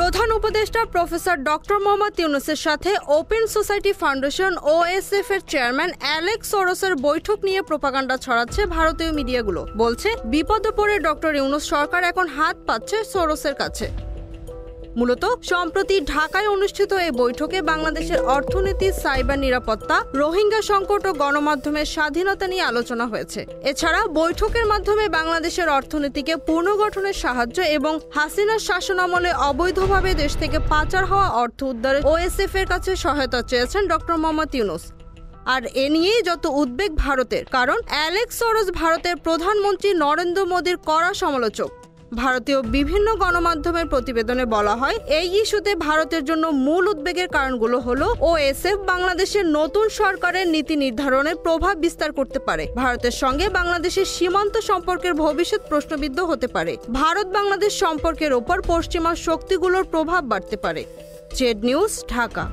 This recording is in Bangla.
প্রধান উপদেষ্টা প্রফেসর ডক্টর মোহাম্মদ ইউনূসের সাথে ওপেন সোসাইটি ফাউন্ডেশন ওএসএফ এর চেয়ারম্যান অ্যালেক্স সোরসের বৈঠক নিয়ে প্রোপাগান্ডা ছড়াচ্ছে ভারতীয় মিডিয়াগুলো। বলছে বিপদে পড়ে ডক্টর ইউনূস সরকার এখন হাত পাচ্ছে সোরসের কাছে। মূলত সম্প্রতি ঢাকায় অনুষ্ঠিত এই বৈঠকে বাংলাদেশের অর্থনীতি, সাইবার নিরাপত্তা, রোহিঙ্গা সংকট ও গণমাধ্যমের স্বাধীনতা নিয়ে আলোচনা হয়েছে। এছাড়া বৈঠকের মাধ্যমে বাংলাদেশের অর্থনীতিকে পুনর্গঠনের সাহায্য এবং হাসিনার শাসনামলে অবৈধভাবে দেশ থেকে পাচার হওয়া অর্থ উদ্ধারে ওএসএফ এর কাছে সহায়তা চেয়েছেন ডক্টর মোহাম্মদ ইউনূস। আর এ নিয়েই যত উদ্বেগ ভারতের, কারণ অ্যালেক্স সোরস ভারতের প্রধানমন্ত্রী নরেন্দ্র মোদীর কড়া সমালোচক। ভারতীয় বিভিন্ন গণমাধ্যমের প্রতিবেদনে বলা হয়, এই ইস্যুতে ভারতের জন্য মূল উদ্বেগের কারণগুলো হলো ওএসএফ বাংলাদেশের নতুন সরকারের নীতি নির্ধারণে প্রভাব বিস্তার করতে পারে, ভারতের সঙ্গে বাংলাদেশের সীমান্ত সম্পর্কের ভবিষ্যৎ প্রশ্নবিদ্ধ হতে পারে, ভারত বাংলাদেশ সম্পর্কের ওপর পশ্চিমা শক্তিগুলোর প্রভাব বাড়তে পারে। Z news, Dhaka.